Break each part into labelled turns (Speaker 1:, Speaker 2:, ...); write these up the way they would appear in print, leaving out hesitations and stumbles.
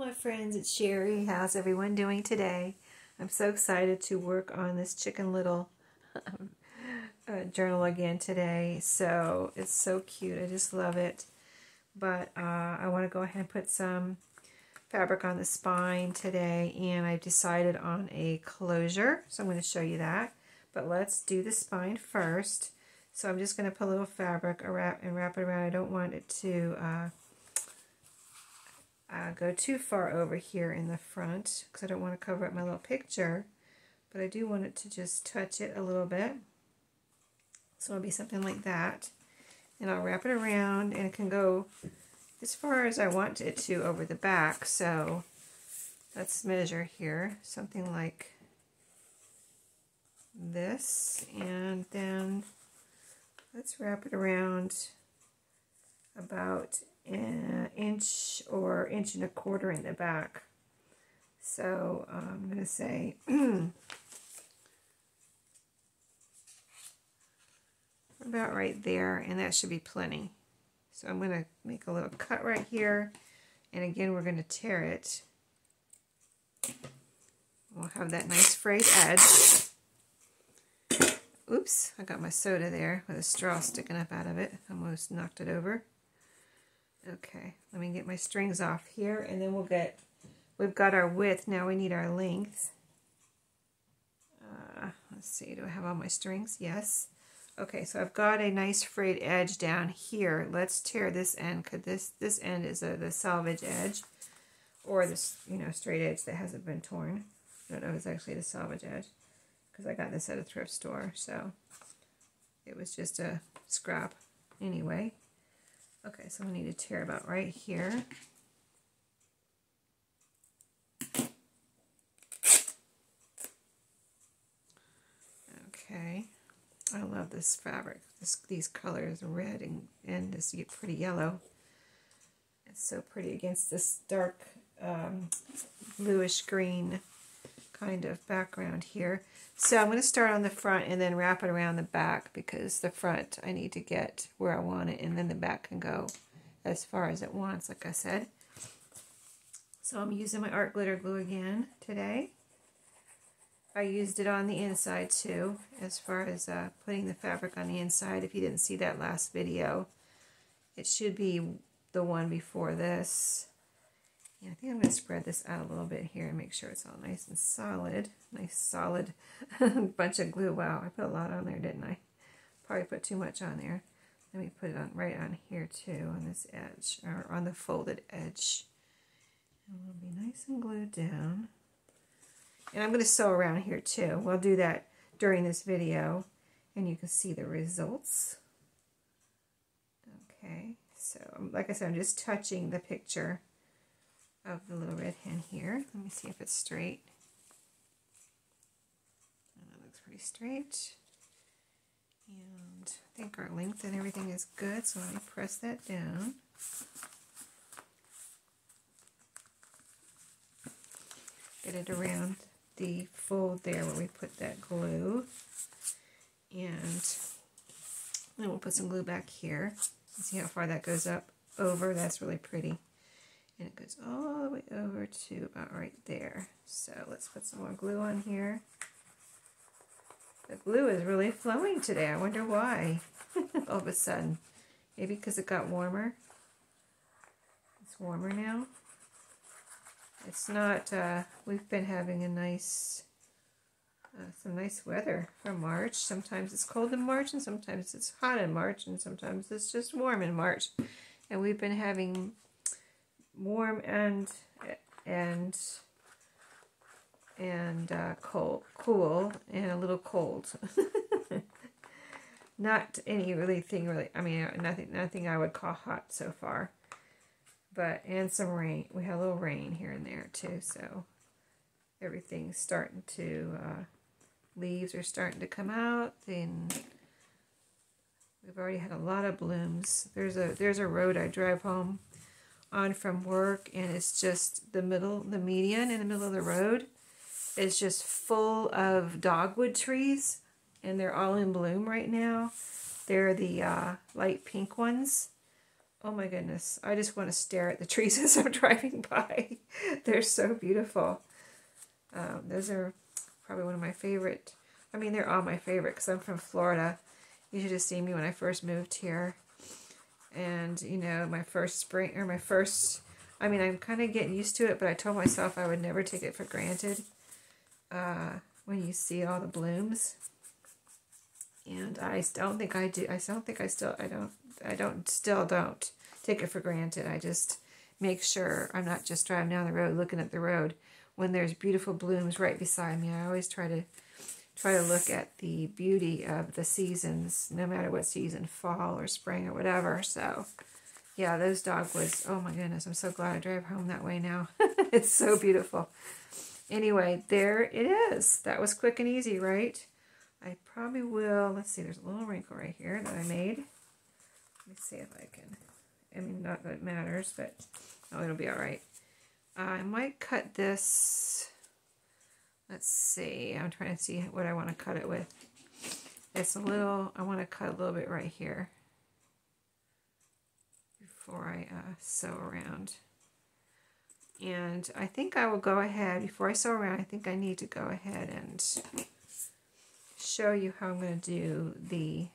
Speaker 1: My friends, it's Sheree. How's everyone doing today? I'm so excited to work on this Chicken Little journal again today. So it's so cute. I just love it. But I want to go ahead and put some fabric on the spine today, and I've decided on a closure. So I'm going to show you that. But let's do the spine first. So I'm just going to put a little fabric and wrap it around. I don't want it to go too far over here in the front because I don't want to cover up my little picture, but I do want it to just touch it a little bit. So it'll be something like that, and I'll wrap it around, and it can go as far as I want it to over the back. So let's measure here, something like this, and then let's wrap it around about an inch or inch and a quarter in the back. So I'm going to say about right there, and that should be plenty. So I'm going to make a little cut right here, and again we're going to tear it. We'll have that nice frayed edge. Oops, I got my soda there with a straw sticking up out of it. Almost knocked it over. Okay, let me get my strings off here, and then we've got our width, now we need our length. Let's see, do I have all my strings? Yes. Okay, so I've got a nice frayed edge down here. Let's tear this end, because this end is the salvage edge, or this, straight edge that hasn't been torn. I don't know if it's actually the salvage edge, because I got this at a thrift store, so it was just a scrap anyway. Okay, so we need to tear about right here. Okay, I love this fabric. These colors, red and this pretty yellow. It's so pretty against this dark bluish green kind of background here. So I'm going to start on the front and then wrap it around the back, because the front I need to get where I want it, and then the back can go as far as it wants, like I said. So I'm using my art glitter glue again today. I used it on the inside too, as far as putting the fabric on the inside. If you didn't see that last video, it should be the one before this. Yeah, I think I'm going to spread this out a little bit here and make sure it's all nice and solid. Nice solid bunch of glue. Wow, I put a lot on there, didn't I? Probably put too much on there. Let me put it on right on here too, on this edge, or on the folded edge. And we'll be nice and glued down. And I'm going to sew around here too. We'll do that during this video, and you can see the results. Okay, so like I said, I'm just touching the picture of the little red hen here. Let me see if it's straight. It looks pretty straight. And I think our length and everything is good, so let me press that down. Get it around the fold there where we put that glue. And then we'll put some glue back here. See how far that goes up over. That's really pretty. And it goes all the way over to about right there. So let's put some more glue on here. The glue is really flowing today. I wonder why. All of a sudden. Maybe because it got warmer. It's warmer now. It's not, we've been having a nice, some nice weather for March. Sometimes it's cold in March, and sometimes it's hot in March, and sometimes it's just warm in March. And we've been having warm and cool, and a little cold. Not anything I mean, nothing I would call hot so far. But, and some rain. We had a little rain here and there too, so everything's starting to, leaves are starting to come out, and we've already had a lot of blooms. There's a road I drive home on from work, and it's just the median in the middle of the road is just full of dogwood trees, and they're all in bloom right now. They're the light pink ones. Oh my goodness. I just want to stare at the trees as I'm driving by. They're so beautiful. Those are probably one of my favorite. I mean, they're all my favorite because I'm from Florida. You should have seen me when I first moved here. And, you know, my first spring, or my first, I mean, I'm kind of getting used to it, but I told myself I would never take it for granted when you see all the blooms. And I don't think I do. I don't think I still, still don't take it for granted. I just make sure I'm not just driving down the road looking at the road when there's beautiful blooms right beside me. I always try to look at the beauty of the seasons, no matter what season, fall or spring or whatever. So, yeah, those dogwoods, oh my goodness, I'm so glad I drive home that way now. It's so beautiful. Anyway, there it is. That was quick and easy, right? I probably will, let's see, there's a little wrinkle right here that I made. Let me see if I can, I mean, not that it matters, but oh, it'll be all right. I might cut this. Let's see, I'm trying to see what I want to cut it with. It's a little, I want to cut a little bit right here before I sew around. And I think I will go ahead, before I sew around, I think I need to go ahead and show you how I'm going to do the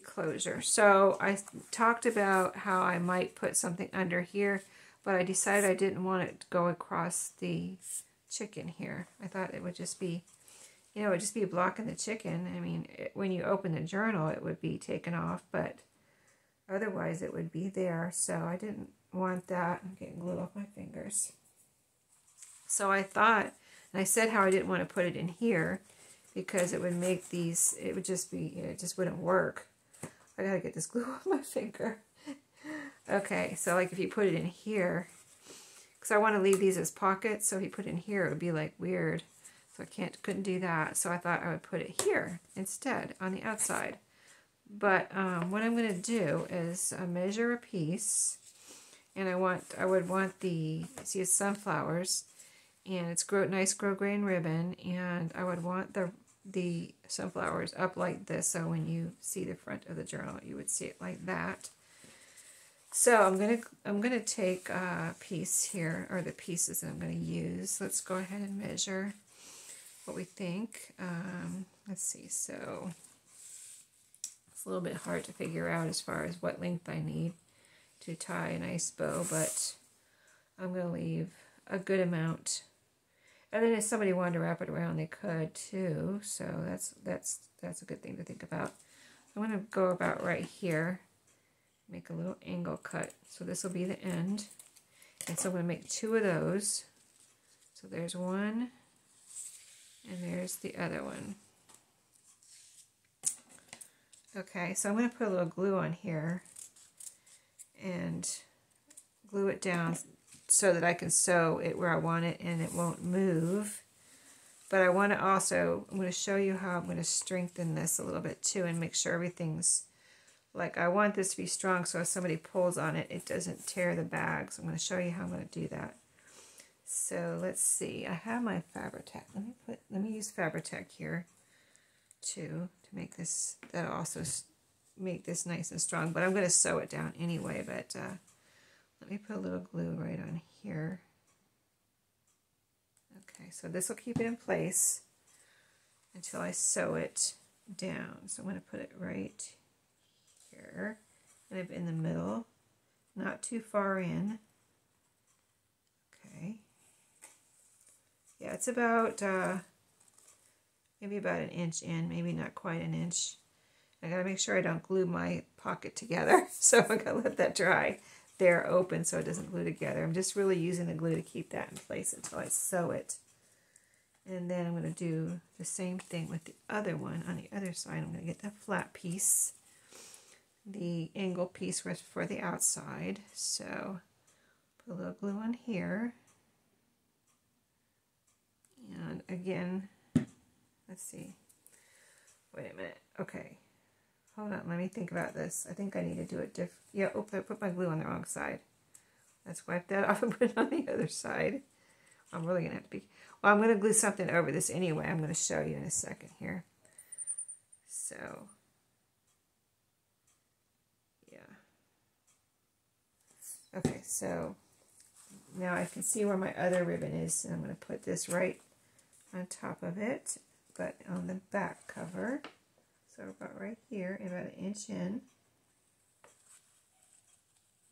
Speaker 1: closure. So I talked about how I might put something under here, but I decided I didn't want it to go across the chicken here. I thought it would just be, you know, it would just be blocking the chicken. I mean, when you open the journal, it would be taken off, but otherwise it would be there. So I didn't want that. I'm getting glue off my fingers. So I thought, and I said how I didn't want to put it in here because it would make these, it would just be, it just wouldn't work. I gotta get this glue off my finger. Okay, so like if you put it in here, because I want to leave these as pockets, so if you put it in here, it would be like weird. So I couldn't do that. So I thought I would put it here instead on the outside. But what I'm going to do is measure a piece, and I would want the, see, it's sunflowers, and it's nice grosgrain ribbon, and I would want the sunflowers up like this, so when you see the front of the journal, you would see it like that. So I'm gonna take a piece here, or the pieces that I'm gonna use. Let's go ahead and measure what we think. Let's see. So it's a little bit hard to figure out as far as what length I need to tie a nice bow, but I'm gonna leave a good amount. And then if somebody wanted to wrap it around, they could too. So that's a good thing to think about. I'm gonna go about right here. Make a little angle cut. So this will be the end. And so I'm going to make 2 of those. So there's one, and there's the other one. Okay, so I'm going to put a little glue on here and glue it down so that I can sew it where I want it and it won't move. But I want to also, I'm going to show you how I'm going to strengthen this a little bit too and make sure everything's, like, I want this to be strong so if somebody pulls on it, it doesn't tear the bag. So I'm going to show you how I'm going to do that. So let's see. I have my Fabri-Tac. Let me use Fabri-Tac here too to make this, that'll also make this nice and strong. But I'm going to sew it down anyway. But let me put a little glue right on here. Okay, so this will keep it in place until I sew it down. So I'm going to put it right here, kind of in the middle, not too far in. Okay. Yeah, it's about maybe about an inch in, maybe not quite an inch. I gotta make sure I don't glue my pocket together, so I gotta let that dry there open so it doesn't glue together. I'm just really using the glue to keep that in place until I sew it. And then I'm going to do the same thing with the other one on the other side. I'm going to get the flat piece, the angle piece for the outside. So put a little glue on here. And again, let's see. Wait a minute. Okay. Hold on. Let me think about this. I think I need to do it different. Yeah, oops, I put my glue on the wrong side. Let's wipe that off and put it on the other side. I'm really going to have to be... Well, I'm going to glue something over this anyway. I'm going to show you in a second here. So, yeah. Okay, so now I can see where my other ribbon is, and I'm going to put this right on top of it, but on the back cover. So about right here, about 1 inch in.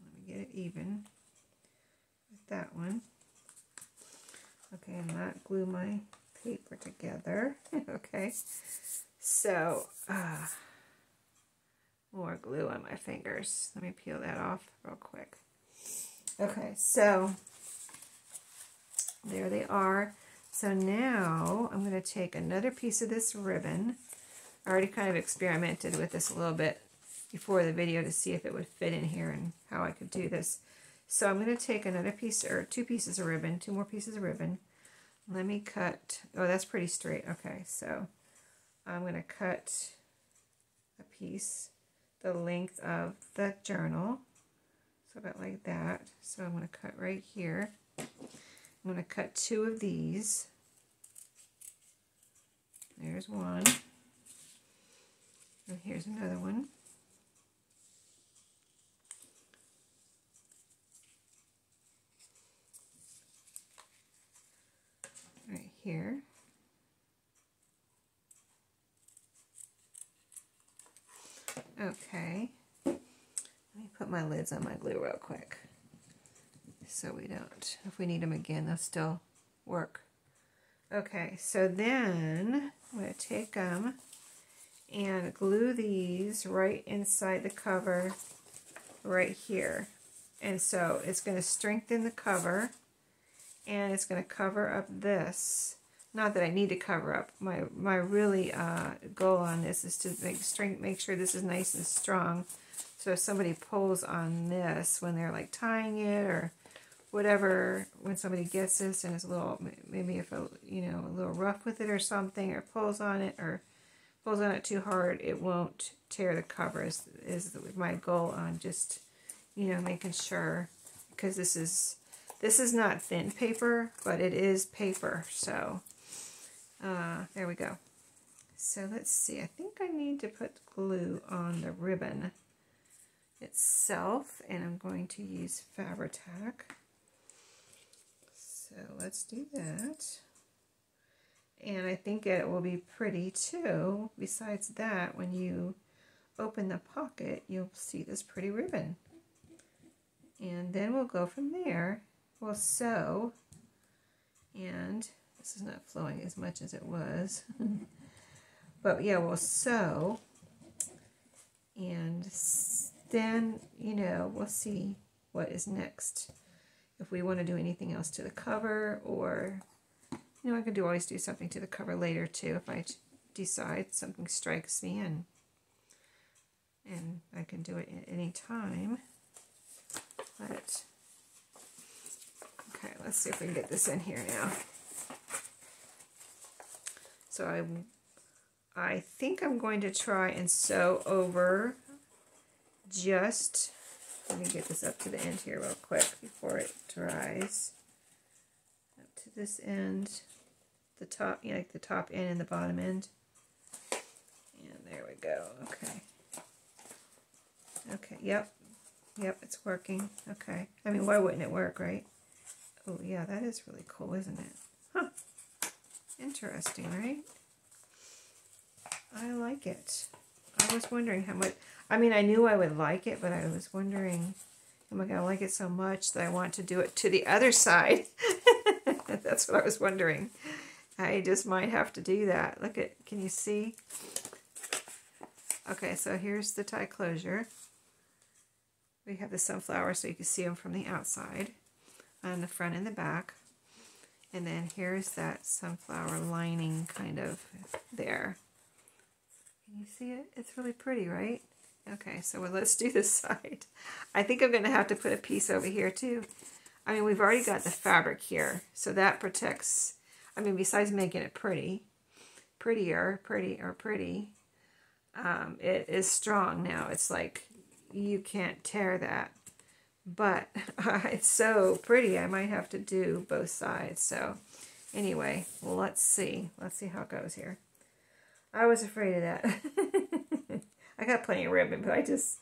Speaker 1: Let me get it even with that one. Okay, and not glue my paper together. Okay, so more glue on my fingers. Let me peel that off real quick. Okay, so there they are. So now I'm going to take another piece of this ribbon. I already kind of experimented with this a little bit before the video to see if it would fit in here and how I could do this. So I'm going to take another piece, or 2 pieces of ribbon, 2 more pieces of ribbon. Let me cut, oh, that's pretty straight. Okay, so I'm going to cut a piece the length of the journal. So about like that. So I'm going to cut right here. I'm going to cut 2 of these. There's one. And here's another one. Right here. Okay. Let me put my lids on my glue real quick, so we don't, if we need them again, they'll still work. Okay, so then I'm going to take them and glue these right inside the cover right here. And so it's going to strengthen the cover, and it's going to cover up this. Not that I need to cover up. My really goal on this is to make sure this is nice and strong. So if somebody pulls on this when they're like tying it or whatever, when somebody gets this and is a little, maybe if a little rough with it or something, or pulls on it too hard, it won't tear the cover. Is my goal on just making sure, because this is not thin paper, but it is paper. So there we go. So let's see. I think I need to put glue on the ribbon itself, and I'm going to use Fabri-Tac. So let's do that. And I think it will be pretty too. Besides that, when you open the pocket, you'll see this pretty ribbon. And then we'll go from there. We'll sew, and this is not flowing as much as it was. But yeah, we'll sew, and then, we'll see what is next. If we want to do anything else to the cover, or, I could always do something to the cover later too if I decide something strikes me, and I can do it at any time. But, okay, let's see if we can get this in here now. So I think I'm going to try and sew over just, let me get this up to the end here real quick before it dries. Up to this end, the top, like the top end and the bottom end. And there we go. Okay. Okay, yep, it's working. Okay. I mean, why wouldn't it work, right? Oh, yeah, that is really cool, isn't it? Huh. Interesting, right? I like it. I was wondering how much, I mean, I knew I would like it, but I was wondering, am I going to like it so much that I want to do it to the other side? That's what I was wondering. I just might have to do that. Look at, can you see? Okay, so here's the tie closure. We have the sunflowers so you can see them from the outside, on the front and the back. And then here's that sunflower lining kind of there. Can you see it? It's really pretty, right? Okay, so let's do this side. I think I'm going to have to put a piece over here too. I mean, we've already got the fabric here, so that protects, I mean, besides making it pretty, it is strong now. It's like, you can't tear that. But it's so pretty, I might have to do both sides. So anyway, well, let's see. Let's see how it goes here. I was afraid of that. I got plenty of ribbon, but I just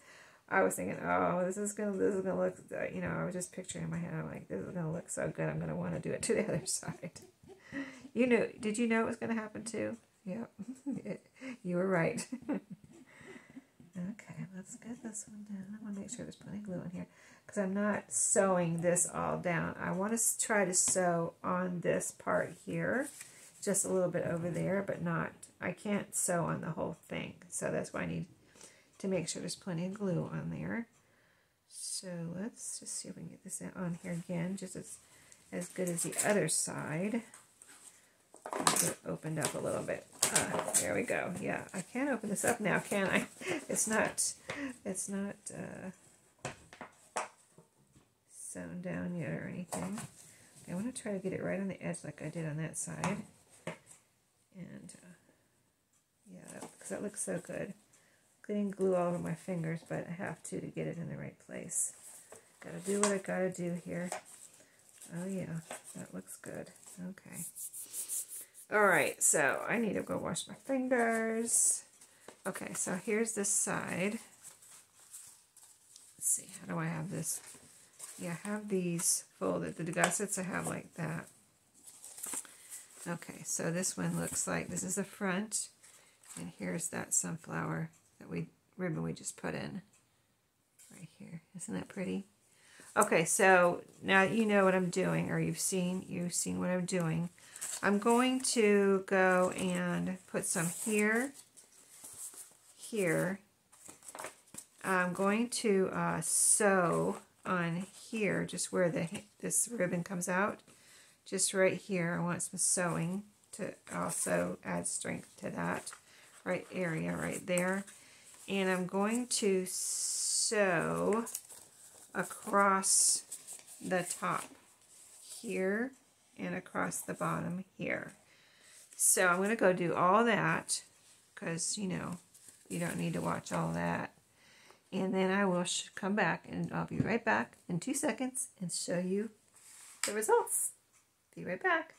Speaker 1: I was thinking, oh, this is gonna look, you know, I was just picturing in my head, I'm like, this is gonna look so good. I'm gonna want to do it to the other side. You knew, did you know it was gonna happen too? Yep, you were right. Okay, let's get this one down. I want to make sure there's plenty of glue in here because I'm not sewing this all down. I want to try to sew on this part here, just a little bit over there, but not, I can't sew on the whole thing. So that's why I need to make sure there's plenty of glue on there. So let's just see if we can get this on here again, just as good as the other side. Get it opened up a little bit. There we go. Yeah, I can open this up now, can I? It's not sewn down yet or anything. I want to try to get it right on the edge like I did on that side. And yeah, because that looks so good. Getting glue all over my fingers, but I have to get it in the right place. Gotta do what I gotta do here. Oh yeah, that looks good. Okay. Alright, so I need to go wash my fingers. Okay, so here's this side. Let's see, how do I have this? Yeah, I have these folded. The gussets I have like that. Okay, so this one looks like, this is the front, and here's that sunflower ribbon we just put in. Right here. Isn't that pretty? Okay, so now you know what I'm doing, or you've seen what I'm doing. I'm going to go and put some here. I'm going to sew on here, just where this ribbon comes out. Just right here, I want some sewing to also add strength to that right area right there. And I'm going to sew across the top here and across the bottom here. So I'm going to go do all that because, you know, you don't need to watch all that. And then I will come back, and I'll be right back in 2 seconds and show you the results. Be right back.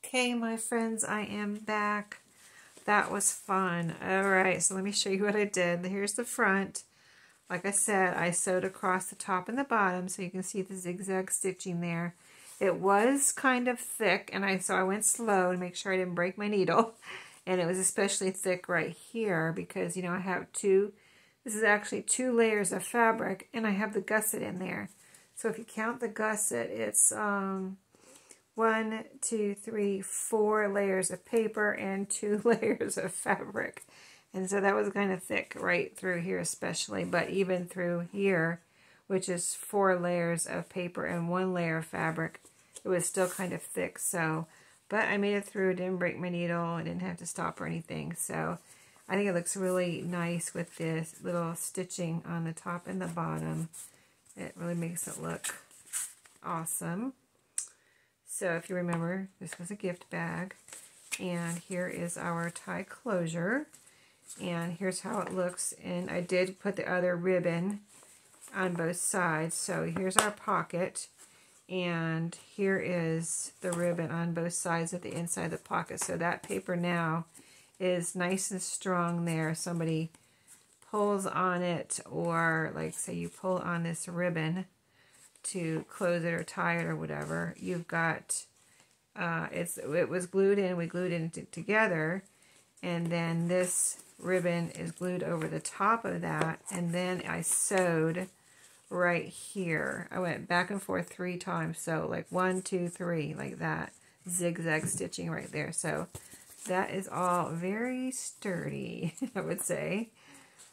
Speaker 1: Okay, my friends, I am back. That was fun. All right, so let me show you what I did. Here's the front. Like I said, I sewed across the top and the bottom, so you can see the zigzag stitching there. It was kind of thick, and so I went slow to make sure I didn't break my needle. And it was especially thick right here because, you know, I have this is actually 2 layers of fabric, and I have the gusset in there. So if you count the gusset, it's 1, 2, 3, 4 layers of paper and 2 layers of fabric. And so that was kind of thick right through here especially, but even through here, which is 4 layers of paper and 1 layer of fabric, it was still kind of thick. So, but I made it through, didn't break my needle, I didn't have to stop or anything. So I think it looks really nice with this little stitching on the top and the bottom. It really makes it look awesome. So if you remember, this was a gift bag, and here is our tie closure, and here's how it looks. And I did put the other ribbon on both sides. So here's our pocket, and here is the ribbon on both sides of the inside of the pocket. So that paper now is nice and strong there. Somebody pulls on it, or like say you pull on this ribbon to close it or tie it or whatever, you've got it was glued in. We glued it together, and then this ribbon is glued over the top of that, and then I sewed right here. I went back and forth 3 times, so like 1, 2, 3, like that, zigzag stitching right there. So that is all very sturdy, I would say.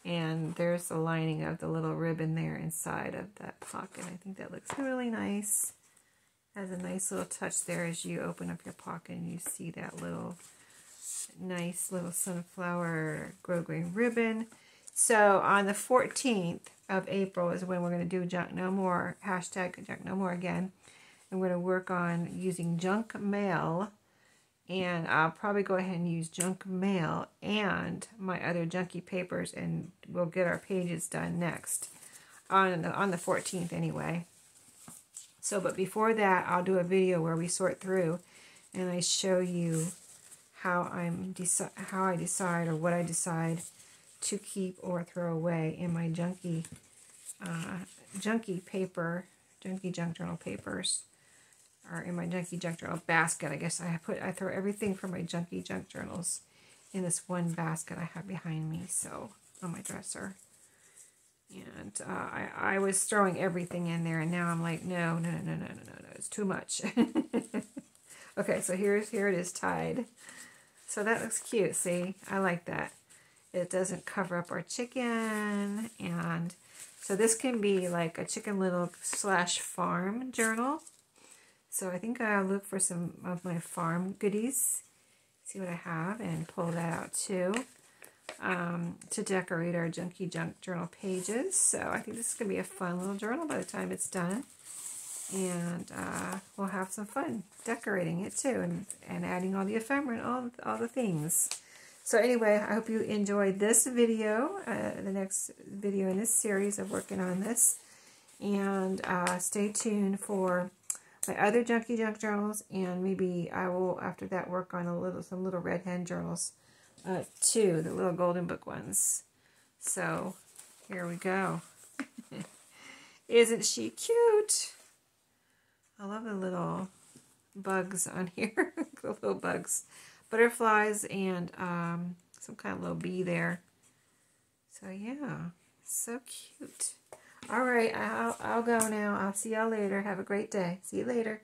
Speaker 1: And there's the lining of the little ribbon there inside of that pocket. I think that looks really nice. Has a nice little touch there as you open up your pocket and you see that little nice little sunflower grosgrain ribbon. So on the 14th of April is when we're going to do Junk No More, hashtag Junk No More again. And we're going to work on using junk mail. And I'll probably go ahead and use junk mail and my other junky papers, and we'll get our pages done next on the 14th anyway. So, but before that, I'll do a video where we sort through and I show you how I decide, or what I decide to keep or throw away in my Junky paper, Junky junk journal papers, or in my Junky junk journal basket. I guess I throw everything from my Junky junk journals in this one basket I have behind me, so on my dresser. And I was throwing everything in there, and now I'm like, no, it's too much. Okay, so here it is tied. So that looks cute, see? I like that. It doesn't cover up our chicken, and so this can be like a Chicken Little / farm journal. So I think I'll look for some of my farm goodies, see what I have, and pull that out too, to decorate our Junky junk journal pages. So I think this is going to be a fun little journal by the time it's done. And we'll have some fun decorating it too, and adding all the ephemera and all the things. So anyway, I hope you enjoyed this video, the next video in this series of working on this. And stay tuned for my other Junky junk journals, and maybe I will after that work on some little red hen journals too, the little golden book ones. So here we go. Isn't she cute? I love the little bugs on here, the little bugs, butterflies, and some kind of little bee there. So yeah, so cute. All right, I'll go now. I'll see y'all later. Have a great day. See you later.